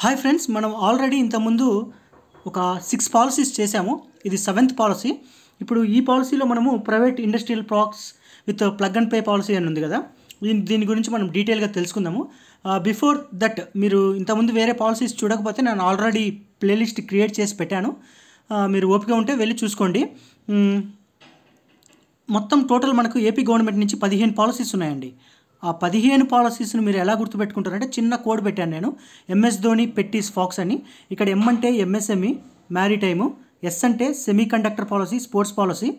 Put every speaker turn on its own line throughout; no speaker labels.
Hi friends, మనం already ఇంతకుముందు ఒక 6 పాలసీస్ చేశాము. ఇది 7th పాలసీ. ఇప్పుడు ఈ పాలసీలో మనము private industrial products with plug and play policy అని ఉంది కదా, దీని గురించి మనం డీటెయిల్గా తెలుసుకుందాము. బిఫోర్ దట్ మీరు ఇంతకుముందు వేరే పాలసీస్ చూడకపోతే నేను ఆల్రెడీ ప్లేలిస్ట్ క్రియేట్ చేసి పెట్టాను. మీరు ఓపిక ఉంటే వెళ్ళి చూసుకోండి. మొత్తం టోటల్ మనకు ఏపీ గవర్నమెంట్ నుంచి 15 పాలసీస్ ఉన్నాయండి. ఆ 15 పాలసీస్ని మీరు ఎలా గుర్తుపెట్టుకుంటారంటే చిన్న కోడ్ పెట్టాను నేను, ఎంఎస్ ధోని పెట్టీస్ ఫాక్స్ అని. ఇక్కడ ఎం అంటే ఎంఎస్ఎంఈ మ్యారిటైము, ఎస్ అంటే semiconductor policy sports policy,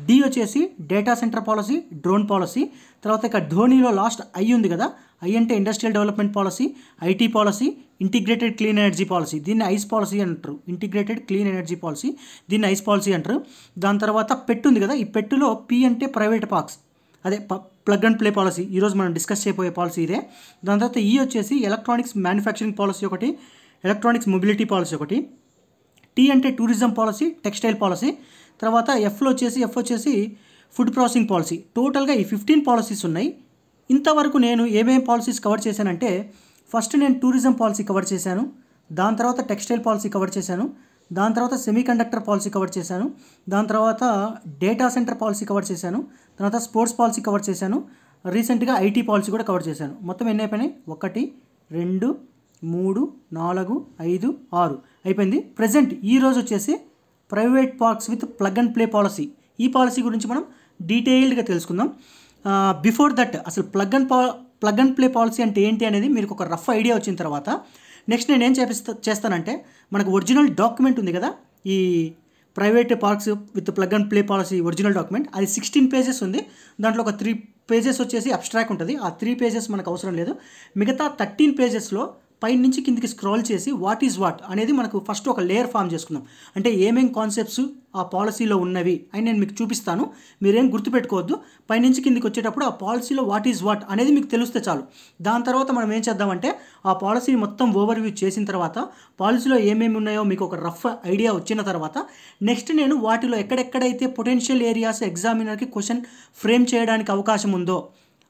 D వచ్చేసి data centre policy drone policy, తర్వాత ఇక్కడ ధోనిలో లాస్ట్ ఐ ఉంది కదా, ఐ అంటే industrial development policy, IT policy, integrated clean energy policy, దీన్ని ఐస్ పాలసీ అంటారు. ఇంటిగ్రేటెడ్ క్లీన్ ఎనర్జీ పాలసీ, దీన్ని ఐస్ పాలసీ అంటారు. దాని తర్వాత పెట్టు ఉంది కదా, ఈ పెట్టులో పి అంటే ప్రైవేట్ పార్క్స్, అదే ప్లగ్ అండ్ ప్లే పాలసీ, ఈరోజు మనం డిస్కస్ చేయబోయే పాలసీ ఇదే. దాని తర్వాత ఈ వచ్చేసి ఎలక్ట్రానిక్స్ మ్యానుఫ్యాక్చరింగ్ పాలసీ ఒకటి, ఎలక్ట్రానిక్స్ మొబిలిటీ పాలసీ ఒకటి, టీ అంటే టూరిజం పాలసీ టెక్స్టైల్ పాలసీ, తర్వాత ఎఫ్ వచ్చేసి ఫుడ్ ప్రాసెసింగ్ పాలసీ. టోటల్గా ఈ 15 పాలసీస్ ఉన్నాయి. ఇంతవరకు నేను ఏమేమి పాలసీస్ కవర్ చేశానంటే, ఫస్ట్ నేను టూరిజం పాలసీ కవర్ చేశాను, దాని తర్వాత టెక్స్టైల్ పాలసీ కవర్ చేశాను, దాని తర్వాత సెమీ కండక్టర్ పాలసీ కవర్ చేశాను, దాని తర్వాత డేటా సెంటర్ పాలసీ కవర్ చేశాను, తర్వాత స్పోర్ట్స్ పాలసీ కవర్ చేశాను, రీసెంట్గా ఐటీ పాలసీ కూడా కవర్ చేశాను. మొత్తం ఎన్ని అయిపోయినాయి? 1 2 3 4 5 6 అయిపోయింది. ప్రజెంట్ ఈరోజు వచ్చేసి private parks with plug and play policy. ఈ పాలసీ గురించి మనం డీటెయిల్డ్గా తెలుసుకుందాం. బిఫోర్ దట్ అసలు ప్లగ్ అండ్ ప్లే పాలసీ అంటే ఏంటి అనేది మీకు ఒక రఫ్ ఐడియా వచ్చిన తర్వాత నెక్స్ట్ నేను ఏం చేస్తానంటే, మనకు ఒరిజినల్ డాక్యుమెంట్ ఉంది కదా, ఈ private parks with plug and play policy original document, అది 16 పేజెస్ ఉంది. దాంట్లో ఒక 3 పేజెస్ వచ్చేసి అబ్స్ట్రాక్ట్ ఉంటుంది. ఆ 3 పేజెస్ మనకు అవసరం లేదు. మిగతా 13 పేజెస్లో పై నుంచి కిందికి స్క్రాల్ చేసి వాట్ ఈజ్ వాట్ అనేది మనకు ఫస్ట్ ఒక లేయర్ ఫామ్ చేసుకుందాం. అంటే ఏమేం కాన్సెప్ట్స్ ఆ పాలసీలో ఉన్నవి అని నేను మీకు చూపిస్తాను. మీరేం గుర్తుపెట్టుకోవద్దు. పైనుంచి కిందికి వచ్చేటప్పుడు ఆ పాలసీలో వాట్ ఈజ్ వాట్ అనేది మీకు తెలిస్తే చాలు. దాని తర్వాత మనం ఏం చేద్దామంటే, ఆ పాలసీని మొత్తం ఓవర్వ్యూ చేసిన తర్వాత పాలసీలో ఏమేమి ఉన్నాయో మీకు ఒక రఫ్ ఐడియా వచ్చిన తర్వాత నెక్స్ట్ నేను వాటిలో ఎక్కడెక్కడైతే పొటెన్షియల్ ఏరియాస్ ఎగ్జామినర్కి క్వశ్చన్ ఫ్రేమ్ చేయడానికి అవకాశం ఉందో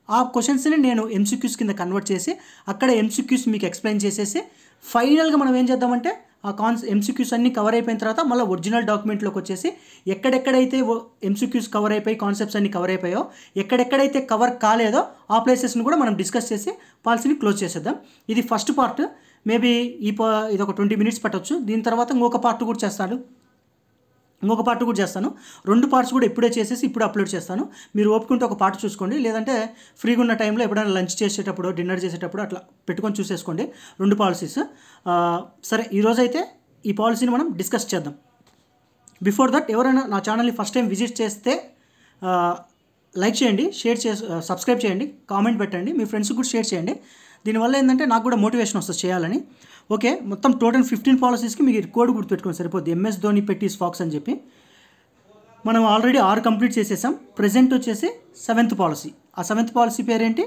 ఆ క్వశ్చన్స్ని నేను ఎంసీక్యూస్ కింద కన్వర్ట్ చేసి అక్కడ ఎంసీక్యూస్ మీకు ఎక్స్ప్లెయిన్ చేసేసి ఫైనల్గా మనం ఏం చేద్దామంటే, ఆ ఎంసీక్యూస్ అన్నీ కవర్ అయిపోయిన తర్వాత మళ్ళీ ఒరిజినల్ డాక్యుమెంట్లోకి వచ్చేసి ఎక్కడెక్కడైతే ఎంసీక్యూస్ కవర్ అయిపోయి కాన్సెప్ట్స్ అన్నీ కవర్ అయిపోయాయో ఎక్కడెక్కడైతే కవర్ కాలేదో ఆ ప్లేసెస్ని కూడా మనం డిస్కస్ చేసి పాలసీని క్లోజ్ చేసేద్దాం. ఇది ఫస్ట్ పార్ట్. మేబీ ఇది ఒక 20 minutes పట్టవచ్చు. దీని తర్వాత ఇంకొక పార్ట్ కూడా చేస్తాను. 2 పార్ట్స్ కూడా ఇప్పుడే చేసేసి ఇప్పుడు అప్లోడ్ చేస్తాను. మీరు ఓపుకుంటే ఒక పార్ట్ చూసుకోండి, లేదంటే ఫ్రీగా ఉన్న టైంలో ఎప్పుడైనా లంచ్ చేసేటప్పుడు డిన్నర్ చేసేటప్పుడు అట్లా పెట్టుకొని చూసేసుకోండి 2 పాలసీస్. సరే, ఈరోజైతే ఈ పాలసీని మనం డిస్కస్ చేద్దాం. బిఫోర్ దట్ ఎవరైనా నా ఛానల్ని ఫస్ట్ టైం విజిట్ చేస్తే లైక్ చేయండి, సబ్స్క్రైబ్ చేయండి, కామెంట్ పెట్టండి, మీ ఫ్రెండ్స్కి కూడా షేర్ చేయండి. దీనివల్ల ఏంటంటే నాకు కూడా మోటివేషన్ వస్తుంది చేయాలని. ఓకే, మొత్తం టోటల్ 15 పాలసీస్కి మీకు కోడ్ గుర్తుపెట్టుకోండి సరిపోద్ది, ఎంఎస్ ధోని పెట్టీస్ ఫాక్స్ అని చెప్పి. మనం ఆల్రెడీ 6 కంప్లీట్ చేసేసాం. ప్రజెంట్ వచ్చేసి 7th పాలసీ. ఆ 7th పాలసీ పేరేంటి?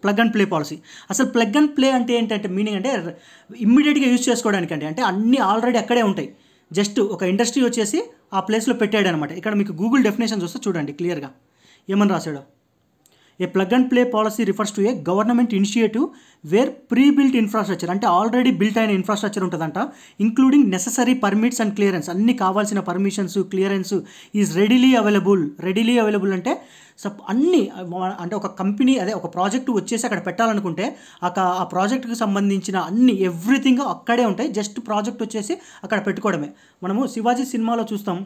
Plug and play policy. అసలు ప్లగ్ అండ్ ప్లే అంటే ఏంటంటే మీనింగ్ అంటే ఇమ్మీడియట్గా యూజ్ చేసుకోవడానికి అంటే అన్నీ ఆల్రెడీ అక్కడే ఉంటాయి. జస్ట్ ఒక ఇండస్ట్రీ వచ్చేసి ఆ ప్లేస్లో పెట్టాడు అనమాట. ఇక్కడ మీకు గూగుల్ డెఫినేషన్ చూస్తే చూడండి క్లియర్గా ఏమని రాశాడు. A plug and play policy refers to a government initiative where pre built infrastructure, అంటే ఆల్రెడీ బిల్ట్ అయిన ఇన్ఫ్రాస్ట్రక్చర్ ఉంటుందంట, including necessary permits and clearance, అన్ని కావాల్సిన permissions clearance is readily available అంటే అన్నీ అంటే ఒక కంపెనీ అదే ఒక ప్రాజెక్టు వచ్చేసి అక్కడ పెట్టాలనుకుంటే ఆ ప్రాజెక్టుకి సంబంధించిన అన్ని ఎవ్రీథింగ్ అక్కడే ఉంటాయి. జస్ట్ ప్రాజెక్ట్ వచ్చేసి అక్కడ పెట్టుకోవడమే. మనము శివాజీ సినిమాలో చూస్తాం,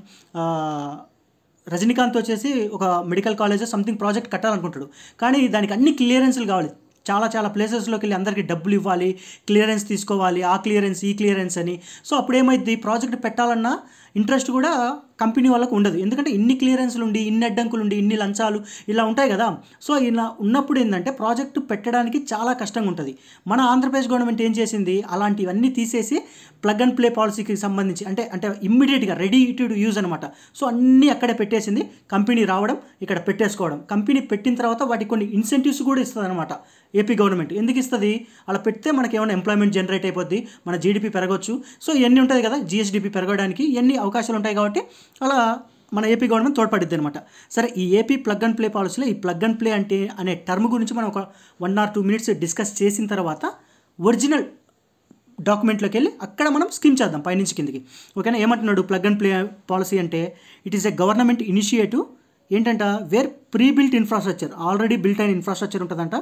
రజనీకాంత్ వచ్చేసి ఒక మెడికల్ కాలేజ్ సంథింగ్ ప్రాజెక్ట్ కట్టాలనుకుంటాడు, కానీ దానికి అన్ని క్లియరెన్స్లు కావాలి. చాలా ప్లేసెస్లోకి వెళ్ళి అందరికీ డబ్బులు ఇవ్వాలి, క్లియరెన్స్ తీసుకోవాలి, ఆ క్లియరెన్స్ ఈ క్లియరెన్స్ అని. సో అప్పుడు ఏమైంది, ప్రాజెక్ట్ పెట్టాలన్నా ఇంట్రెస్ట్ కూడా కంపెనీ వాళ్ళకు ఉండదు. ఎందుకంటే ఇన్ని క్లియరెన్స్లు ఉండి ఇన్ని అడ్డంకులు ఉండి ఇన్ని లంచాలు ఇలా ఉంటాయి కదా. సో ఇలా ఉన్నప్పుడు ఏంటంటే ప్రాజెక్టు పెట్టడానికి చాలా కష్టంగా ఉంటుంది. మన ఆంధ్రప్రదేశ్ గవర్నమెంట్ ఏం చేసింది, అలాంటివన్నీ తీసేసి ప్లగ్ అండ్ ప్లే పాలసీకి సంబంధించి అంటే ఇమ్మీడియట్గా రెడీ టు యూజ్ అనమాట. సో అన్నీ అక్కడే పెట్టేసింది. కంపెనీ రావడం ఇక్కడ పెట్టేసుకోవడం. కంపెనీ పెట్టిన తర్వాత వాటికి కొన్ని ఇన్సెంటివ్స్ కూడా ఇస్తుంది అనమాట ఏపీ గవర్నమెంట్. ఎందుకు ఇస్తుంది, అలా పెడితే మనకి ఏమైనా ఎంప్లాయ్మెంట్ జనరేట్ అయిపోద్ది, మన జీడిపి పెరగవచ్చు. సో ఇవన్నీ ఉంటుంది కదా, జిఎస్డిపి పెరగడానికి ఇవన్నీ అవకాశాలు ఉంటాయి. కాబట్టి అలా మన ఏపీ గవర్నమెంట్ తోడ్పడిద్ది అనమాట. సరే, ఈ ఏపీ ప్లగ్ అండ్ ప్లే పాలసీలో ఈ ప్లగ్ అండ్ ప్లే అంటే అనే టర్మ్ గురించి మనం ఒక 1 or 2 minutes డిస్కస్ చేసిన తర్వాత ఒరిజినల్ డాక్యుమెంట్లోకి వెళ్ళి అక్కడ మనం స్కీమ్ చేద్దాం పైనుంచి కిందికి. ఓకేనా? ఏమంటున్నాడు ప్లగ్ అండ్ ప్లే పాలసీ అంటే it is a government initiative ఏంటంట, where pre built infrastructure, already built అయిన ఇన్ఫ్రాస్ట్రక్చర్ ఉంటుందంట,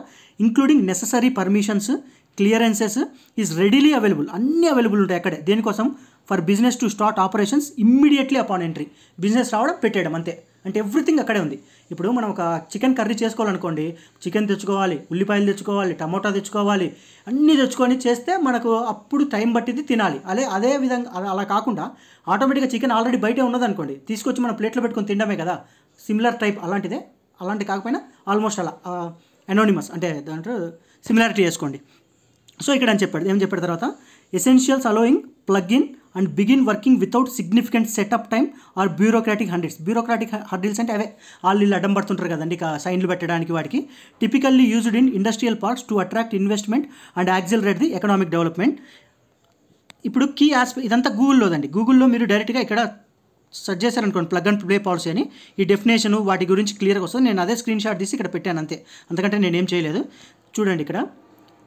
including necessary permissions, clearances is readily available, అన్నీ అవైలబుల్ ఉంటాయి అక్కడే. దేనికోసం? For business to start operations immediately upon entry. Business రావడం పెట్టేయడం అంతే. అంటే ఎవ్రీథింగ్ అక్కడే ఉంది. ఇప్పుడు మనం ఒక చికెన్ కర్రీ చేసుకోవాలనుకోండి, చికెన్ తెచ్చుకోవాలి, ఉల్లిపాయలు తెచ్చుకోవాలి, టమోటా తెచ్చుకోవాలి, అన్నీ తెచ్చుకొని చేస్తే మనకు అప్పుడు టైం పట్టింది తినాలి. అదే విధంగా అలా కాకుండా ఆటోమేటిక్గా చికెన్ ఆల్రెడీ బయటే ఉన్నదనుకోండి, తీసుకొచ్చి మనం ప్లేట్లో పెట్టుకొని తినడమే కదా. సిమిలర్ టైప్ అలాంటిదే, అలాంటి కాకపోయినా ఆల్మోస్ట్ అలా అనోనిమస్ అంటే దాంట్లో సిమిలారిటీ చేసుకోండి. సో ఇక్కడ అని చెప్పాడు, ఏం చెప్పాడు తర్వాత, essentials allowing plug in and begin working without significant setup time or bureaucratic hurdles. Bureaucratic hurdles అంటే అవే వీళ్ళు అడ్డం పడుతుంటారు కదండి సైన్లు పెట్టడానికి వాటికి. Typically used in industrial parks to attract investment and accelerate the economic development. ఇప్పుడు కీ ఆస్పెక్ట్ ఇదంతా గూగుల్లోదండి. గూగుల్లో మీరు డైరెక్ట్గా ఇక్కడ సెర్చ్ చేశారనుకోండి ప్లగ్ అండ్ ప్లే పాలసీ అని, ఈ డెఫినేషన్ వాటి గురించి క్లియర్గా వస్తుంది. నేను అదే స్క్రీన్ షాట్ తీసి ఇక్కడ పెట్టాను అంతే, అంతకంటే నేనేం చేయలేదు. చూడండి ఇక్కడ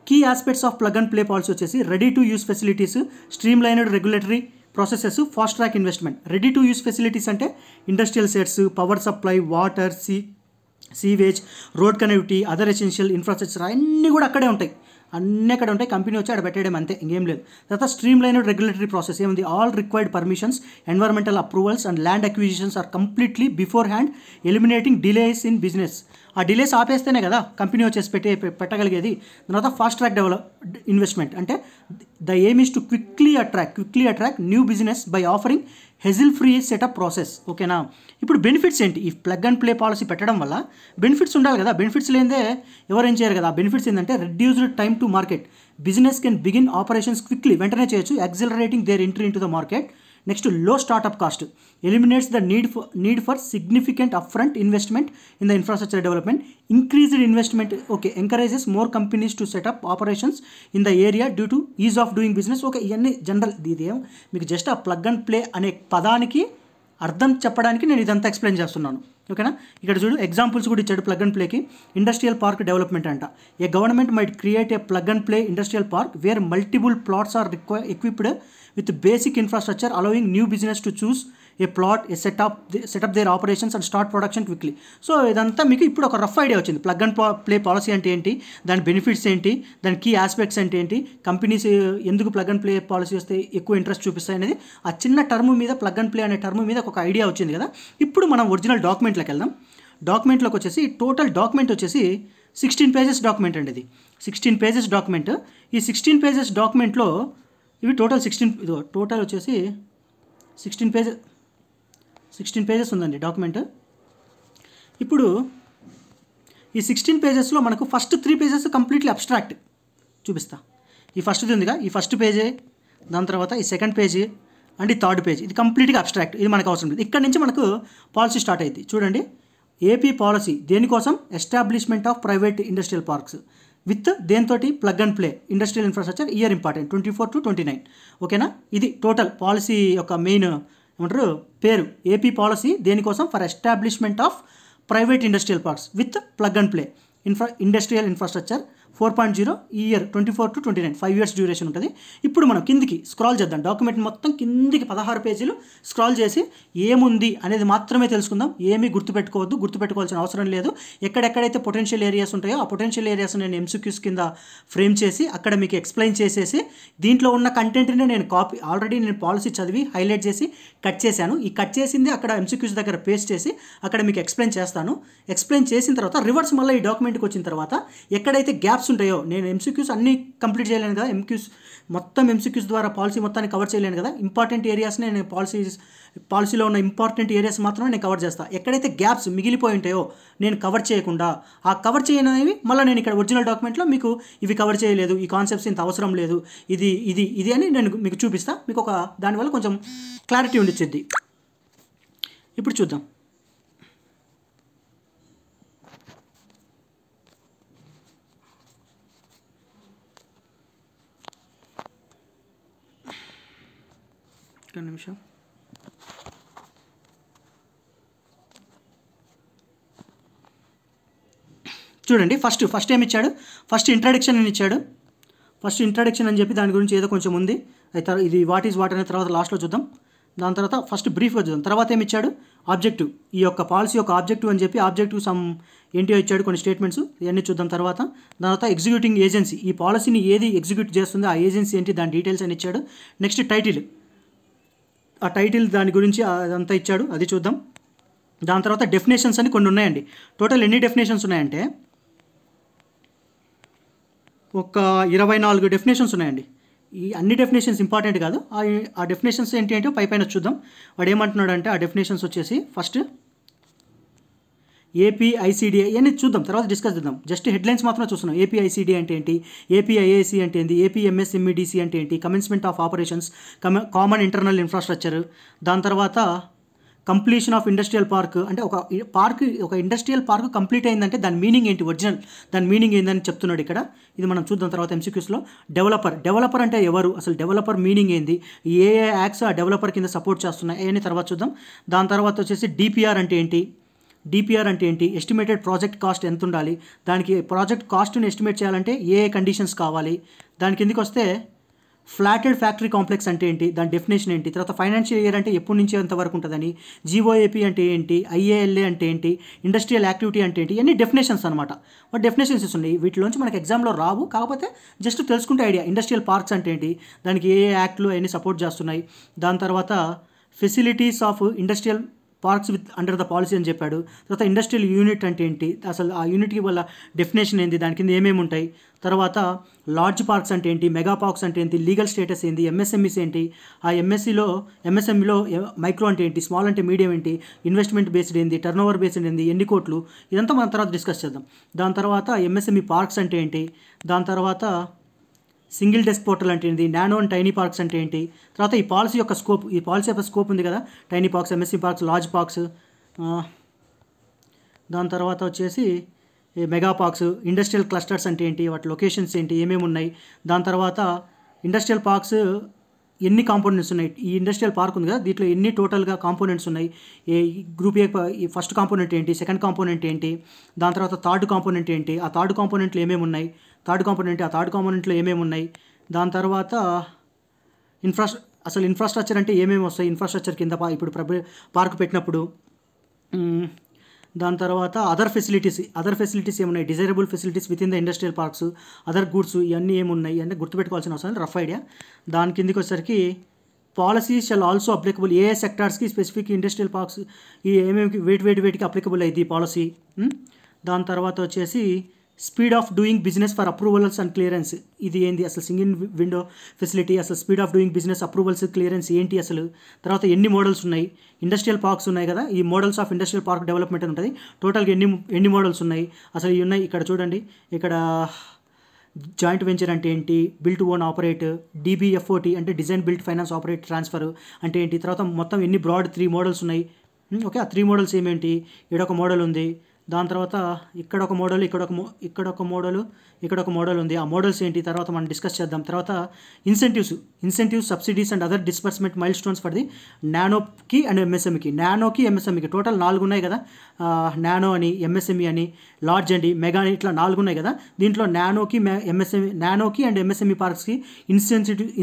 key aspects of plug and play policy వచ్చేసి ready to use facilities, streamlined regulatory processes, fast track investment. Ready to use facilities అంటే industrial sets, power supply, water, sewage, road connectivity, other essential infrastructure అన్నీ కూడా అక్కడే ఉంటాయి. అన్నీ అక్కడ ఉంటాయి. Company వచ్చి అక్కడ పెట్టేయడం అంతే, ఇంకేం లేదు. తర్వాత స్ట్రీమ్ లైన్డ్ రెగ్యులేటరీ ప్రాసెస్ ఏముంది, all required permissions, environmental approvals and land acquisitions are completely beforehand, eliminating delays in business. ఆ డిలేస్ ఆపేస్తేనే కదా కంపెనీ వచ్చేసి పెట్టగలిగేది. తర్వాత ఫాస్ట్ ట్రాక్ ఇన్వెస్ట్మెంట్ అంటే the aim is to quickly attract new business by offering hassle free setup process. ఓకేనా? ఇప్పుడు benefits ఏంటి? ఈ ప్లగ్ అండ్ ప్లే పాలసీ పెట్టడం వల్ల బెనిఫిట్స్ ఉండాలి కదా. బెనిఫిట్స్ లేదే ఎవరేం చేయరు కదా. బెనిఫిట్స్ ఏంటంటే reduced time to market, business can begin operations quickly, వెంటనే చేయొచ్చు, accelerating their entry into the market. Next లో startup cost, eliminates the need for significant upfront investment in the infrastructure development. Increased investment encourages more companies to set up operations in the area due to ease of doing business. ఇవన్నీ general. ఇది ఏం మీకు just ఆ plug and play అనే పదానికి అర్థం చెప్పడానికి నేను ఇదంతా ఎక్స్ప్లెయిన్ చేస్తున్నాను. ఓకేనా? ఇక్కడ చూడు ఎగ్జాంపుల్స్ కూడా ఇచ్చాడు ప్లగ్ అండ్ ప్లేకి. ఇండస్ట్రియల్ పార్క్ డెవలప్మెంట్ అంట. A government might create a plug and play industrial park where multiple plots are equipped with basic infrastructure allowing new business to choose a plot, set up their operations and start production quickly. So ఇదంతా మీకు ఇప్పుడు ఒక rough idea వచ్చింది. Plug and play policy అంటే ఏంటి, దాని benefits ఏంటి, దాని కీ ఆస్పెక్ట్స్ అంటే ఏంటి, కంపెనీస్ ఎందుకు ప్లగ్ అండ్ ప్లే పాలసీ వస్తే ఎక్కువ ఇంట్రెస్ట్ చూపిస్తాయి అనేది ఆ చిన్న టర్మ్ మీద, ప్లగ్ అండ్ ప్లే అనే టర్మ్ మీద ఒక ఐడియా వచ్చింది కదా. ఇప్పుడు మనం ఒరిజినల్ డాక్యుమెంట్లోకి వెళ్దాం. డాక్యుమెంట్లోకి వచ్చేసి టోటల్ డాక్యుమెంట్ వచ్చేసి 16 పేజెస్ డాక్యుమెంట్ అండి. ఇది 16 పేజెస్ డాక్యుమెంట్. ఈ 16 పేజెస్ డాక్యుమెంట్లో ఇవి టోటల్ 16 టోటల్ వచ్చేసి 16 పేజెస్ ఉందండి డాక్యుమెంట్. ఇప్పుడు ఈ 16 పేజెస్లో మనకు ఫస్ట్ 3 పేజెస్ కంప్లీట్లీ అబ్స్ట్రాక్ట్ చూపిస్తా. ఈ ఫస్ట్ది ఉందిగా, ఈ ఫస్ట్ పేజీ, దాని తర్వాత ఈ సెకండ్ పేజీ అండ్ ఈ థర్డ్ పేజ్, ఇది కంప్లీట్గా అబ్స్ట్రాక్ట్. ఇది మనకు అవసరం లేదు. ఇక్కడ నుంచి మనకు పాలసీ స్టార్ట్ అయింది. చూడండి, ఏపీ పాలసీ దేనికోసం, establishment of private industrial parks with దేనితోటి, plug and play industrial infrastructure, year important 24 to 29. ఓకేనా? ఇది టోటల్ పాలసీ యొక్క మెయిన్ ఏమంటారు పేరు. ఏపీ పాలసీ దేనికోసం, for establishment of private industrial parks with plug and play industrial infrastructure 4.0, ఈ year 24 to 29, 5 years duration ఉంటుంది. ఇప్పుడు మనం కిందికి స్క్రాల్ చేద్దాం. డాక్యుమెంట్ మొత్తం కిందికి 16 పేజీలు స్క్రాల్ చేసి ఏముంది అనేది మాత్రమే తెలుసుకుందాం. ఏమీ గుర్తుపెట్టుకోవాల్సిన అవసరం లేదు. ఎక్కడెక్కడైతే పొటెన్షియల్ ఏరియాస్ ఉంటాయో ఆ పొటెన్షియల్ ఏరియాస్ నేను ఎంసీక్యూస్ కింద ఫ్రేమ్ చేసి అక్కడ మీకు ఎక్స్ప్లెయిన్ చేసేసి, దీంట్లో ఉన్న కంటెంట్ని నేను ఆల్రెడీ నేను పాలసీ చదివి హైలైట్ చేసి కట్ చేశాను. ఈ కట్ చేసింది అక్కడ ఎంసీక్యూస్ దగ్గర పేస్ట్ చేసి అక్కడ మీకు ఎక్స్ప్లెయిన్ చేస్తాను. ఎక్స్ప్లెయిన్ చేసిన తర్వాత రివర్స్ మళ్ళీ ఈ డాక్యుమెంట్కి వచ్చిన తర్వాత ఎక్కడైతే గ్యాప్స్ ఉంటాయో, నేను ఎంసీక్యూస్ అన్నీ కంప్లీట్ చేయలేను కదా, ఎంసీక్యూస్ ద్వారా పాలసీ మొత్తాన్ని కవర్ చేయలేను కదా. ఇంపార్టెంట్ ఏరియాస్ని నేను పాలసీలో ఉన్న ఇంపార్టెంట్ ఏరియాస్ మాత్రమే నేను కవర్ చేస్తాను. ఎక్కడైతే గ్యాప్స్ మిగిలిపోయి ఉంటాయో నేను కవర్ చేయకుండా, ఆ కవర్ చేయనివి మళ్ళీ నేను ఇక్కడ ఒరిజినల్ డాక్యుమెంట్లో మీకు ఇవి కవర్ చేయలేదు, ఈ కాన్సెప్ట్స్ ఇంత అవసరం లేదు, ఇది అని నేను మీకు చూపిస్తాను. మీకు ఒక దానివల్ల కొంచెం క్లారిటీ ఉండిచ్చింది. ఇప్పుడు చూద్దాం. ఒక నిమిషం. చూడండి, ఫస్ట్ ఏమి ఇచ్చాడు, ఫస్ట్ ఇంట్రడక్షన్ అని ఇచ్చాడు. ఫస్ట్ ఇంట్రడక్షన్ అని చెప్పి దాని గురించి ఏదో కొంచెం ఉంది, అయితే ఇది వాట్ ఈజ్ వాట్ అనే తర్వాత లాస్ట్లో చూద్దాం. దాని తర్వాత ఫస్ట్ బ్రీఫ్గా చూద్దాం. తర్వాత ఏమి ఇచ్చాడు, ఆబ్జెక్టివ్, ఈ యొక్క పాలసీ యొక్క ఆబ్జెక్టివ్ అని చెప్పి ఆబ్జెక్టివ్ సమ్ ఏంటో ఇచ్చాడు, కొన్ని స్టేట్మెంట్స్ ఇవన్నీ చూద్దాం. తర్వాత దాని తర్వాత ఎగ్జిక్యూటింగ్ ఏజెన్సీ, ఈ పాలసీని ఏది ఎగ్జిక్యూట్ చేస్తుందో ఆ ఏజెన్సీ ఏంటి, దాని డీటెయిల్స్ అని ఇచ్చాడు. నెక్స్ట్ టైటిల్, ఆ టైటిల్ దాని గురించి అదంతా ఇచ్చాడు, అది చూద్దాం. దాని తర్వాత డెఫినేషన్స్ అని కొన్ని ఉన్నాయండి. టోటల్ ఎన్ని డెఫినేషన్స్ ఉన్నాయంటే ఒక 24 డెఫినేషన్స్ ఉన్నాయండి. ఈ అన్ని డెఫినేషన్స్ ఇంపార్టెంట్ కాదు, ఆ డెఫినేషన్స్ ఏంటి అంటే పైన చూద్దాం. వాడు ఏమంటున్నాడు అంటే ఆ డెఫినేషన్స్ వచ్చేసి ఫస్ట్ ఏపీఐసిడిఐ ఇవన్నీ చూద్దాం, తర్వాత డిస్కస్ చేద్దాం. జస్ట్ హెడ్లైన్స్ మాత్రం చూస్తున్నాం. ఏపీఐసిడిఐ అంటే ఏంటి, ఏపీఐఏసి అంటే ఏంటి, ఏపీఎంఎస్ఎంఈడిసి అంటే ఏంటి, commencement of operations, common internal infrastructure. దాని తర్వాత కంప్లీషన్ ఆఫ్ ఇండస్ట్రియల్ పార్క్, అంటే ఒక ఇండస్ట్రియల్ పార్క్ కంప్లీట్ అయిందంటే దాని మీనింగ్ ఏంటి, ఒరిజినల్ దాని మీనింగ్ ఏందని చెప్తున్నాడు ఇక్కడ. ఇది మనం చూద్దాం తర్వాత ఎంసీక్యూస్లో. డెవలపర్ అంటే ఎవరు, అసలు డెవలపర్ మీనింగ్ ఏంది, ఏ యాక్ట్స్ ఆ డెవలపర్ కింద సపోర్ట్ చేస్తున్నాయి అని తర్వాత చూద్దాం. దాని తర్వాత వచ్చేసి డిపిఆర్ అంటే ఏంటి, ఎస్టిమేటెడ్ ప్రాజెక్ట్ కాస్ట్ ఎంత ఉండాలి, దానికి ప్రాజెక్ట్ కాస్ట్ని ఎస్టిమేట్ చేయాలంటే ఏ కండిషన్స్ కావాలి. దాని కిందకి వస్తే ఫ్లాటెడ్ ఫ్యాక్టరీ కాంప్లెక్స్ అంటే ఏంటి, దాని డెఫినేషన్ ఏంటి. తర్వాత ఫైనాన్షియల్ ఇయర్ అంటే ఎప్పటి నుంచి ఎంతవరకు ఉంటుందని, జీఓఏపీ అంటే ఏంటి, ఐఏఎల్ఏ అంటే ఏంటి, ఇండస్ట్రియల్ యాక్టివిటీ అంటే ఏంటి, ఇవన్నీ డెఫినేషన్స్ అనమాట. వాటి డెఫినేషన్స్ ఇస్తున్నాయి. వీటిలోంచి మనకి ఎగ్జామ్లో రావు, కాకపోతే జస్ట్ తెలుసుకుంటే ఐడియా. ఇండస్ట్రియల్ పార్క్స్ అంటే ఏంటి, దానికి ఏ యాక్ట్లు అవన్నీ సపోర్ట్ చేస్తున్నాయి. దాని తర్వాత facilities of industrial parks with under the policy అని చెప్పాడు. తర్వాత ఇండస్ట్రియల్ యూనిట్ అంటే ఏంటి, అసలు ఆ యూనిట్కి వల్ల డెఫినేషన్ ఏంటి, దాని కింద ఏమేమి ఉంటాయి. తర్వాత లార్జ్ పార్క్స్ అంటే ఏంటి, మెగా పార్క్స్ అంటే ఏంటి, లీగల్ స్టేటస్ ఏంటి, ఎంఎస్ఎంఈస్ ఏంటి, ఆ ఎంఎస్ఎంఈలో మైక్రో అంటే ఏంటి, స్మాల్ అంటే మీడియం ఏంటి, ఇన్వెస్ట్మెంట్ బేస్డ్ ఏంటి, టర్న్ ఓవర్ బేస్డ్ ఏంటి, ఎన్ని కోట్లు, ఇదంతా మనం తర్వాత డిస్కస్ చేద్దాం. దాని తర్వాత ఎంఎస్ఎంఈ పార్క్స్ అంటే ఏంటి, దాని తర్వాత సింగిల్ డెస్క్ పోర్టల్ అంటే ఏంటి, నానో అండ్ టైనీ పార్క్స్ అంటే ఏంటి. తర్వాత ఈ పాలసీ యొక్క స్కోప్ ఉంది కదా, tiny parks, MSc parks, large parks. దాని తర్వాత వచ్చేసి మెగా పార్క్స్, ఇండస్ట్రియల్ క్లస్టర్స్ అంటే ఏంటి, వాటి లొకేషన్స్ ఏంటి, ఏమేమి ఉన్నాయి. దాని తర్వాత ఇండస్ట్రియల్ పార్క్స్ ఎన్ని కాంపోనెంట్స్ ఉన్నాయి, ఈ ఇండస్ట్రియల్ పార్క్ ఉంది కదా దీంట్లో ఎన్ని టోటల్గా కాంపోనెంట్స్ ఉన్నాయి, గ్రూప్ ఏ ఫస్ట్ కాంపోనెంట్ ఏంటి, సెకండ్ కాంపోనెంట్ ఏంటి, దాని తర్వాత థర్డ్ కాంపోనెంట్ ఏంటి, ఆ థర్డ్ కాంపోనెంట్లు ఏమేమి ఉన్నాయి, ఆ థర్డ్ కాంపోనెంట్లో ఏమేమి ఉన్నాయి. దాని తర్వాత ఇన్ఫ్రాస్ట్రక్చర్ అంటే ఏమేమి వస్తాయి, ఇన్ఫ్రాస్ట్రక్చర్ కింద ఇప్పుడు పార్క్ పెట్టినప్పుడు. దాని తర్వాత అదర్ ఫెసిలిటీస్ ఏమున్నాయి, desirable facilities with in the industrial parks, other goods, ఇవన్నీ ఏమున్నాయి అంటే గుర్తుపెట్టుకోవాల్సిన అవసరం, రఫ్ ఐడియా. దాని కిందకి వచ్చేసరికి పాలసీ షల్ ఆల్సో అప్లికబుల్, ఏ సెక్టార్స్కి స్పెసిఫిక్ ఇండస్ట్రియల్ పార్క్స్ ఈ ఏమేమి వేటికి అప్లికబుల్ అయింది పాలసీ. దాని తర్వాత వచ్చేసి speed of doing business for approvals and clearance, ఇది ఏంది అసలు, సింగిల్ విండో ఫెసిలిటీ, అసలు speed of doing business approvals clearance ఏంటి అసలు. తర్వాత ఎన్ని మోడల్స్ ఉన్నాయి, ఇండస్ట్రియల్ పార్క్స్ ఉన్నాయి కదా, ఈ models of industrial park development అని ఉంటుంది. టోటల్గా ఎన్ని మోడల్స్ ఉన్నాయి అసలు, ఇవి ఉన్నాయి. ఇక్కడ చూడండి, ఇక్కడ జాయింట్ వెంచర్ అంటే ఏంటి, బిల్డ్ టు ఓన్ ఆపరేట్, డిబిఎఫ్ఓటి అంటే design build finance operate transfer అంటే ఏంటి. తర్వాత మొత్తం ఎన్ని బ్రాడ్ 3 మోడల్స్ ఉన్నాయి. ఓకే, ఆ 3 మోడల్స్ ఏమేంటి, ఇక్కడ ఒక మోడల్ ఉంది. దాని తర్వాత ఇక్కడ ఒక మోడల్, ఇక్కడ ఒక మోడల్ ఉంది. ఆ మోడల్స్ ఏంటి తర్వాత మనం డిస్కస్ చేద్దాం. తర్వాత incentives subsidies and other disbursement milestone for the నానోకి అండ్ ఎంఎస్ఎంఈకి టోటల్ 4 ఉన్నాయి కదా, నానో అని, ఎంఎస్ఎంఈ అని, లార్జ్ అండి, మెగా అని, ఇట్లా 4 ఉన్నాయి కదా. దీంట్లో నానోకి అండ్ ఎంఎస్ఎంఈ పార్క్స్కి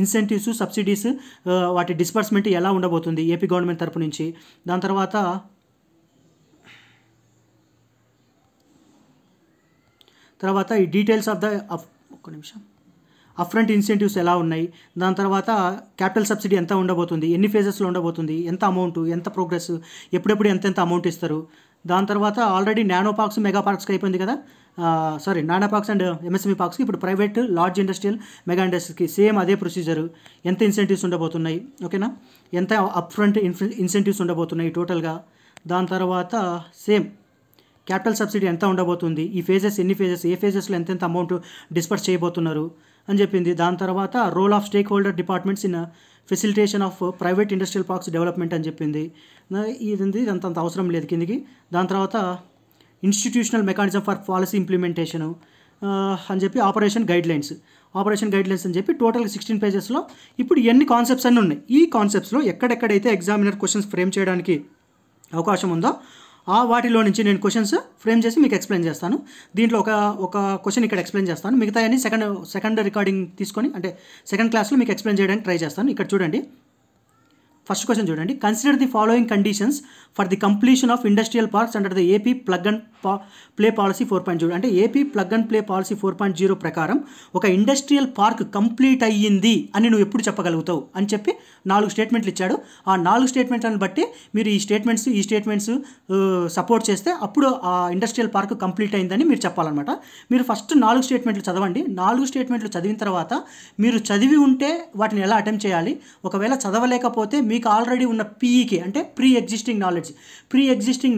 ఇన్సెంటివ్స్ సబ్సిడీస్ వాటి డిస్బర్స్మెంట్ ఎలా ఉండబోతుంది ఏపీ గవర్నమెంట్ తరపు నుంచి. దాని తర్వాత ఈ details of the upfront incentives ఎలా ఉన్నాయి. దాని తర్వాత క్యాపిటల్ సబ్సిడీ ఎంత ఉండబోతుంది, ఎన్ని ఫేజెస్లో ఉండబోతుంది, ఎంత అమౌంట్, ఎంత ప్రోగ్రెస్, ఎప్పుడెప్పుడు ఎంత అమౌంట్ ఇస్తారు. దాని తర్వాత ఆల్రెడీ నానో పార్క్స్ మెగా పార్క్స్కి అయిపోయింది కదా, నానో పార్క్స్ అండ్ ఎంఎస్ఎంఈ పార్క్స్కి. ఇప్పుడు ప్రైవేట్ లార్జ్ ఇండస్ట్రియల్ మెగా ఇండస్ట్రీకి సేమ్ అదే ప్రొసీజరు. ఎంత ఇన్సెంటివ్స్ ఉండబోతున్నాయి, ఓకేనా, ఎంత అప్ఫ్రంట్ ఇన్సెంటివ్స్ ఉండబోతున్నాయి టోటల్గా. దాని తర్వాత సేమ్ క్యాపిటల్ సబ్సిడీ ఎంత ఉండబోతుంది, ఈ ఎన్ని ఫేజెస్, ఏ ఫేజెస్లో ఎంత అమౌంట్ డిస్పర్స్ చేయబోతున్నారు అని చెప్పింది. దాని తర్వాత role of stakeholder departments in facilitation of private industrial parks development అని చెప్పింది. ఇదంత అవసరం లేదు కిందికి. దాని తర్వాత institutional mechanism for policy implementation అని చెప్పి ఆపరేషన్ గైడ్లైన్స్ అని చెప్పి టోటల్గా 16 పేజెస్లో ఇప్పుడు ఎన్ని కాన్సెప్ట్స్ అన్నీ ఉన్నాయి. ఈ కాన్సెప్ట్స్లో ఎక్కడెక్కడైతే ఎగ్జామినర్ క్వశ్చన్స్ ఫ్రేమ్ చేయడానికి అవకాశం ఉందో వాటిలో నుంచి నేను క్వశ్చన్స్ ఫ్రేమ్ చేసి మీకు ఎక్స్ప్లెయిన్ చేస్తాను. దీంట్లో ఒక క్వశ్చన్ ఇక్కడ ఎక్స్ప్లెయిన్ చేస్తాను, మిగతా అన్ని సెకండ్ రికార్డింగ్ తీసుకొని అంటే సెకండ్ క్లాస్లో మీకు ఎక్స్ప్లెయిన్ చేయడానికి ట్రై చేస్తాను. ఇక్కడ చూడండి, ఫస్ట్ క్వశ్చన్ చూడండి. Consider the following conditions for the completion of industrial parks under the AP plug and play policy 4.0. అంటే AP plug and play policy 4.0 ప్రకారం ఒక ఇండస్ట్రియల్ పార్క్ కంప్లీట్ అయ్యింది అని నువ్వు ఎప్పుడు చెప్పగలుగుతావు అని చెప్పి 4 స్టేట్మెంట్లు ఇచ్చాడు. ఆ 4 స్టేట్మెంట్లను బట్టి మీరు ఈ స్టేట్మెంట్స్ సపోర్ట్ చేస్తే అప్పుడు ఆ ఇండస్ట్రియల్ పార్క్ కంప్లీట్ అయిందని మీరు చెప్పాలన్నమాట. మీరు ఫస్ట్ 4 స్టేట్మెంట్లు చదవండి. 4 స్టేట్మెంట్లు చదివిన తర్వాత మీరు చదివి ఉంటే వాటిని ఎలా అటెంప్ట్ చేయాలి, ఒకవేళ చదవలేకపోతే మీకు ఆల్రెడీ ఉన్న పీఈకి అంటే ప్రీ ఎగ్జిస్టింగ్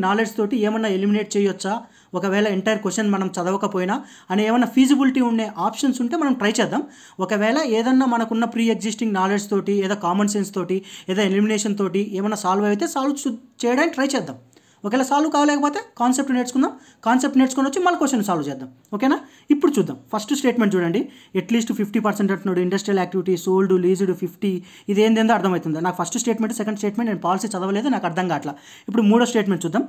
నాలెడ్జ్ తోటి ఏమన్నా ఎలిమినేట్ చేయొచ్చా, ఒకవేళ ఎంటైర్ క్వశ్చన్ మనం చదవకపోయినా అని ఏమైనా ఫీజిబిలిటీ ఉండే ఆప్షన్స్ ఉంటే మనం ట్రై చేద్దాం. ఒకవేళ ఏదన్నా మనకున్న ప్రీ ఎగ్జిస్టింగ్ నాలెడ్జ్ తోటి ఏదో కామన్ సెన్స్ తోటి ఏదో ఎలిమినేషన్ తోటి ఏమైనా సాల్వ్ అయితే సాల్వ్ చేయడానికి ట్రై చేద్దాం. ఒకవేళ సాల్వ్ కావలేకపోతే కాన్సెప్ట్ నేర్చుకుందాం, కాన్సెప్ట్ నేర్చుకొని వచ్చి మళ్ళీ క్వశ్చన్ సాల్వ్ చేద్దాం. ఓకేనా? ఇప్పుడు చూద్దాం. ఫస్ట్ స్టేట్మెంట్ చూడండి. అట్లీస్ట్ 50% అంటున్నాడు. Industrial activity sold leased 50. ఇది ఏందేందో అర్థమవుతుంది నాకు. ఫస్ట్ స్టేట్మెంట్ సెకండ్ స్టేట్మెంట్ నేను పాలసీ చదవలేదు, నాకు అర్థం కావట్లా. ఇప్పుడు మూడో స్టేట్మెంట్ చూద్దాం.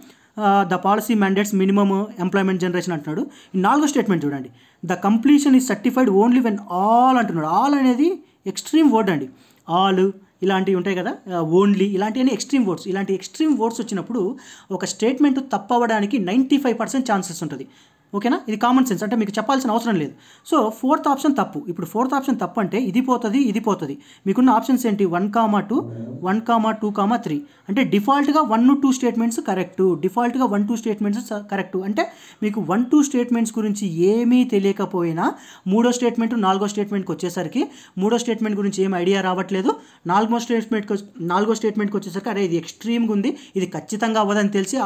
The policy mandates minimum employment generation అంటున్నాడు. ఈ 4వ స్టేట్మెంట్ చూడండి. The completion is certified only when all అంటున్నాడు. ఆల్ అనేది ఎక్స్ట్రీమ్ వర్డ్ అండి. ఆల్ ఇలాంటివి ఉంటాయి కదా, ఓన్లీ ఇలాంటివన్నీ ఎక్స్ట్రీమ్ వర్డ్స్. ఇలాంటి ఎక్స్ట్రీమ్ వర్డ్స్ వచ్చినప్పుడు ఒక స్టేట్మెంట్ తప్పవడానికి 95% ఛాన్సెస్ ఉంటుంది. ఓకేనా? ఇది కామన్ సెన్స్, అంటే మీకు చెప్పాల్సిన అవసరం లేదు. సో 4th ఆప్షన్ తప్పు. ఇప్పుడు 4th ఆప్షన్ తప్పు అంటే ఇది పోతుంది. మీకున్న ఆప్షన్స్ ఏంటి? 1, 2, 1, 2, 3. అంటే డిఫాల్ట్గా 1, 2 స్టేట్మెంట్స్ కరెక్టు. డిఫాల్ట్గా 1, 2 స్టేట్మెంట్స్ కరెక్టు. అంటే మీకు 1, 2 స్టేట్మెంట్స్ గురించి ఏమీ తెలియకపోయినా 3వ స్టేట్మెంట్ 4వ స్టేట్మెంట్కి వచ్చేసరికి 3వ స్టేట్మెంట్ గురించి ఏం ఐడియా రావట్లేదు. 4వ స్టేట్మెంట్కి వచ్చేసరికి అరే ఇది ఎక్స్ట్రీమ్గా ఉంది, ఇది ఖచ్చితంగా అవ్వదని తెలిసి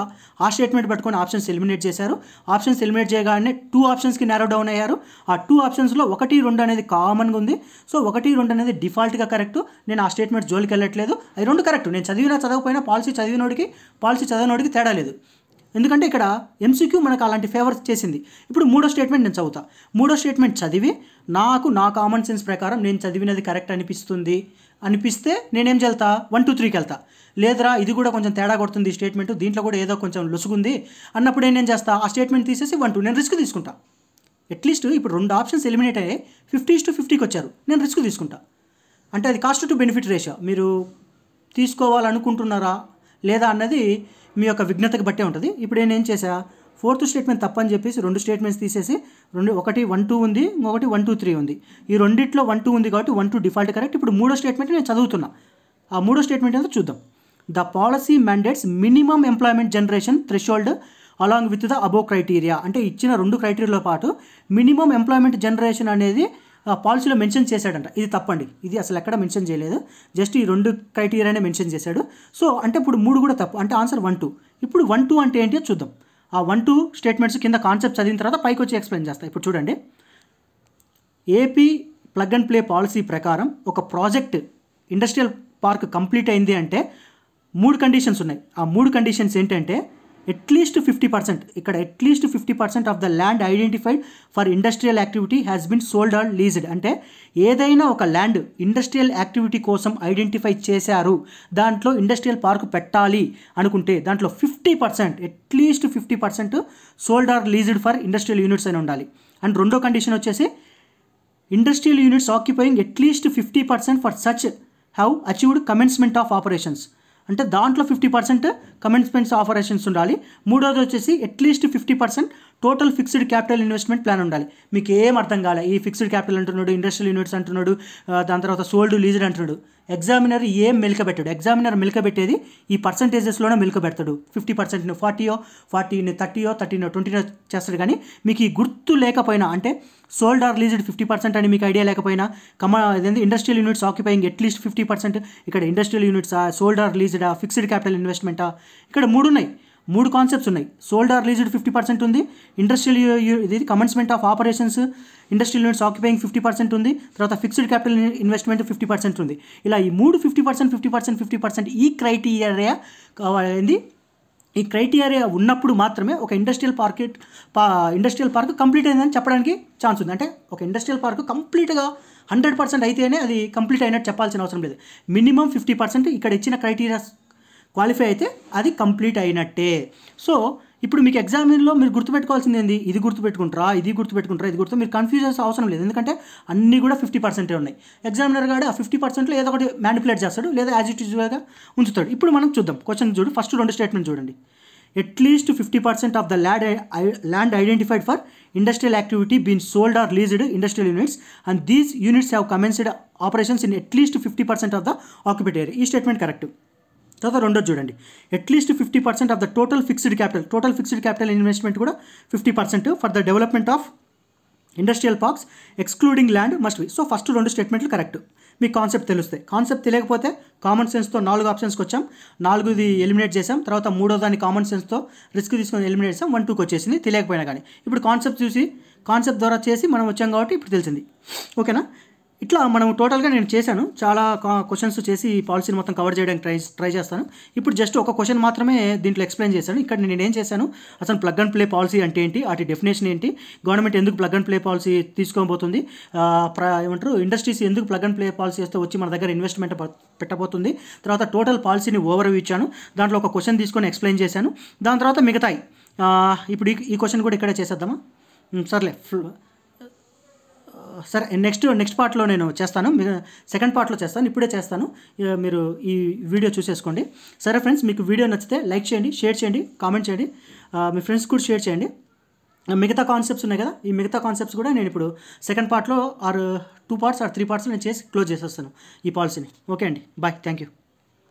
ఆ స్టేట్మెంట్ పట్టుకొని ఆప్షన్స్ ఎలిమినేట్ చేశారు. ఆప్షన్స్ ఎలిమినేట్ చేయగానే 2 ఆప్షన్స్కి నారో డౌన్ అయ్యారు. ఆ 2 ఆప్షన్స్లో 1, 2 అనేది కామన్గా ఉంది. సో 1, 2 అనేది డిఫాల్ట్గా కరెక్ట్. నేను ఆ స్టేట్మెంట్ జోలికి వెళ్ళట్లేదు. అది 2 కరెక్ట్. నేను చదవకపోయినా పాలసీ చదివినోడికి తేడా లేదు. ఎందుకంటే ఇక్కడ ఎంసీక్యూ మనకు అలాంటి ఫేవర్ చేసింది. ఇప్పుడు 3వ స్టేట్మెంట్ నేను చదువుతా. 3వ స్టేట్మెంట్ చదివి నా కామన్ సెన్స్ ప్రకారం నేను చదివినది కరెక్ట్ అనిపిస్తే నేనేం వెళ్తా? 1, 2, 3కి వెళ్తా. లేదురా ఇది కూడా కొంచెం తేడా కొడుతుంది ఈ స్టేట్మెంట్, దీంట్లో కూడా ఏదో కొంచెం లొసుగుంది అన్నప్పుడు నేనేం చేస్తా? ఆ స్టేట్మెంట్ తీసేసి 1, 2 నేను రిస్క్ తీసుకుంటా. అట్లీస్ట్ ఇప్పుడు 2 ఆప్షన్స్ ఎలిమినేట్ అయ్యాయి, 50:50కి వచ్చారు, నేను రిస్క్ తీసుకుంటా. అంటే అది కాస్ట్ టు బెనిఫిట్ రేషియో. మీరు తీసుకోవాలనుకుంటున్నారా లేదా అన్నది మీ యొక్క విఘ్నతకు బట్టే ఉంటుంది. ఇప్పుడు నేను ఏం చేసా? 4th స్టేట్మెంట్ తప్పని చెప్పేసి 2 స్టేట్మెంట్స్ తీసేసి ఒకటి 1, 2 ఉంది, ఇంకొకటి 1, 2, 3 ఉంది. ఈ రెండిట్లో 1, 2 ఉంది కాబట్టి 1, 2 డిఫాల్ట్ కరెక్ట్. ఇప్పుడు 3వ స్టేట్మెంట్ నేను చదువుతున్నా. ఆ 3వ స్టేట్మెంట్ ఏంటో చూద్దాం. The policy mandates minimum employment generation threshold along with the above criteria. అంటే ఇచ్చిన 2 క్రైటీరియాలో పాటు మినిమమ్ ఎంప్లాయ్మెంట్ జనరేషన్ అనేది పాలసీలో మెన్షన్ చేశాడంట. ఇది తప్పండి, ఇది అసలు ఎక్కడ మెన్షన్ చేయలేదు. జస్ట్ ఈ 2 క్రైటీరియానే మెన్షన్ చేశాడు. సో అంటే ఇప్పుడు 3 కూడా తప్పు. అంటే ఆన్సర్ 1, 2. ఇప్పుడు 1, 2 అంటే ఏంటో చూద్దాం. ఆ 1, 2 స్టేట్మెంట్స్ కింద కాన్సెప్ట్ చదివిన తర్వాత పైకి వచ్చి ఎక్స్ప్లెయిన్ చేస్తాయి. ఇప్పుడు చూడండి. AP plug and play policy ప్రకారం ఒక ప్రాజెక్ట్ ఇండస్ట్రియల్ పార్క్ కంప్లీట్ అయింది అంటే 3 కండిషన్స్ ఉన్నాయి. ఆ 3 కండిషన్స్ ఏంటంటే అట్లీస్ట్ 50%, ఇక్కడ at least 50% of the land identified for industrial activity has been sold or leased. అంటే ఏదైనా ఒక ల్యాండ్ ఇండస్ట్రియల్ యాక్టివిటీ కోసం ఐడెంటిఫై చేశారు, దాంట్లో ఇండస్ట్రియల్ పార్క్ పెట్టాలి అనుకుంటే దాంట్లో 50%, at least 50% sold or leased for industrial units అని ఉండాలి. అండ్ రెండో కండిషన్ వచ్చేసి industrial units occupying at least 50% for such have achieved commencement of operations. అంటే దాంట్లో 50% కమెన్స్మెంట్స్ ఆపరేషన్స్ ఉండాలి. మూడోది వచ్చేసి at least 50% total fixed capital investment plan ఉండాలి. మీకు ఏం అర్థం కాలే, ఈ ఫిక్స్డ్ క్యాపిటల్ అంటున్నాడు, ఇండస్ట్రియల్ యూనిట్స్ అంటున్నాడు, దాని తర్వాత సోల్డ్ లీజ్డ్ అంటున్నాడు. ఎగ్జామినర్ ఏం మెలకబెట్టాడు? ఎగ్జామినర్ మెలకబెట్టేది ఈ పర్సంటేజెస్లోనే మెలకబెడతాడు. 50% 40, 30, 30, 20 చేస్తాడు. కానీ మీకు ఈ గుర్తు లేకపోయినా, అంటే సోల్డ్ ఆర్ లీజ్డ్ 50% అని మీకు ఐడియా లేకపోయినా, అదేంటి ఇండస్ట్రియల్ యూనిట్స్ ఆక్యుపైయింగ్ అట్లీస్ట్ 50%, ఇక్కడ ఇండస్ట్రియల్ యూనిట్సా, సోల్డ్ ఆర్ లీజ్డా, ఫిక్స్డ్ క్యాపిటల్ ఇన్వెస్ట్మెంటా, ఇక్కడ 3 ఉన్నాయి. 3 కాన్సెప్ట్స్ ఉన్నాయి. సోల్డ్ ఆర్ లీజ్డ్ 50% ఉంది, ఇండస్ట్రియల్ ఇది commencement of operations industrial units occupying 50% ఉంది, తర్వాత ఫిక్స్డ్ క్యాపిటల్ ఇన్వెస్ట్మెంట్ 50% ఉంది. ఇలా ఈ 3 50% ఈ క్రైటీరియా ఏంది, ఈ క్రైటీరియా ఉన్నప్పుడు మాత్రమే ఒక ఇండస్ట్రియల్ పార్క్ కంప్లీట్ అయిందని చెప్పడానికి ఛాన్స్ ఉంది. అంటే ఒక ఇండస్ట్రియల్ పార్క్ కంప్లీట్గా 100% అయితేనే అది కంప్లీట్ అయినట్టు చెప్పాల్సిన అవసరం లేదు. మినిమం 50% ఇక్కడ ఇచ్చిన క్రైటీరియా క్వాలిఫై అయితే అది కంప్లీట్ అయినట్టే. సో ఇప్పుడు మీకు ఎగ్జామిన్లో మీరు గుర్తుపెట్టుకోవాల్సింది ఏంది, ఇది గుర్తుపెట్టుకుంటారా, ఇది గుర్తుపెట్టుకుంటారా, ఇది గుర్తు, మీరు కన్ఫ్యూజన్స్ అవసరం లేదు. ఎందుకంటే అన్నీ కూడా 50% ఉన్నాయి. ఎగ్జామినర్ గాడు ఆ 50%లో ఏదో ఒకటి మ్యానిపులేట్ చేస్తాడు, లేదా యాజ్ ఇట్ ఈజ్గా ఉంచుతాడు. ఇప్పుడు మనం చూద్దాం క్వశ్చన్ చూడు. ఫస్ట్ 2 స్టేట్మెంట్ చూడండి. At least 50% of the land identified for industrial activity been sold or leased industrial units and these units have commenced operations in at least 50% of the occupied area. ఈ statement correct. తర్వాత రెండోది చూడండి. At least 50% of the total fixed capital investment కూడా 50% for the development of industrial parks excluding land must be. So first 2 స్టేట్మెంట్లు correct. మీకు concept తెలుస్తాయి. Concept తెలియకపోతే common సెన్స్తో 4 ఆప్షన్స్కి వచ్చాం, 4ది ఎలిమినేట్ చేసాం. తర్వాత 3వ దాన్ని కామన్ సెన్స్తో రిస్క్ తీసుకొని ఎలిమినేట్ చేసాం. 1, 2కి వచ్చేసింది తెలియకపోయినా కానీ. ఇప్పుడు కాన్సెప్ట్ చూసి కాన్సెప్ట్ ద్వారా చేసి మనం వచ్చాం కాబట్టి ఇప్పుడు తెలిసింది. ఓకేనా? ఇట్లా మనం టోటల్గా నేను చేశాను, చాలా క్వశ్చన్స్ చేసి ఈ పాలసీని మొత్తం కవర్ చేయడానికి ట్రై చేస్తాను. ఇప్పుడు జస్ట్ ఒక క్వశ్చన్ మాత్రమే దీంట్లో ఎక్స్ప్లెయిన్ చేశాను. ఇక్కడ నేను ఏం చేశాను, అసలు ప్లగ్ అండ్ ప్లే పాలసీ అంటే ఏంటి, వాటి డెఫినేషన్ ఏంటి, గవర్నమెంట్ ఎందుకు ప్లగ్ అండ్ ప్లే పాలసీ తీసుకోబోతుంది, ఏమంటారు ఇండస్ట్రీస్ ఎందుకు ప్లగ్ అండ్ ప్లే పాలసీ చేస్తే వచ్చి మన దగ్గర ఇన్వెస్ట్మెంట్ పెట్టబోతుంది, తర్వాత టోటల్ పాలసీని ఓవర్వ్యూ ఇచ్చాను, దాంట్లో ఒక క్వశ్చన్ తీసుకొని ఎక్స్ప్లెయిన్ చేశాను. దాని తర్వాత మిగతాయి ఇప్పుడు ఈ క్వశ్చన్ కూడా ఇక్కడే చేసేద్దామా? సర్లే, సరే నెక్స్ట్ పార్ట్లో నేను చేస్తాను, సెకండ్ పార్ట్లో చేస్తాను, ఇప్పుడే చేస్తాను. మీరు ఈ వీడియో చూసేసుకోండి. సరే ఫ్రెండ్స్, మీకు వీడియో నచ్చితే లైక్ చేయండి, షేర్ చేయండి, కామెంట్ చేయండి, మీ ఫ్రెండ్స్ కూడా షేర్ చేయండి. మిగతా కాన్సెప్ట్స్ ఉన్నాయి కదా, ఈ మిగతా కాన్సెప్ట్స్ కూడా నేను ఇప్పుడు సెకండ్ పార్ట్లో 2 పార్ట్స్ 3 పార్ట్స్ నేను చేసి క్లోజ్ చేసేస్తాను ఈ పాలసీని. ఓకే అండి, బాయ్, థ్యాంక్ యూ.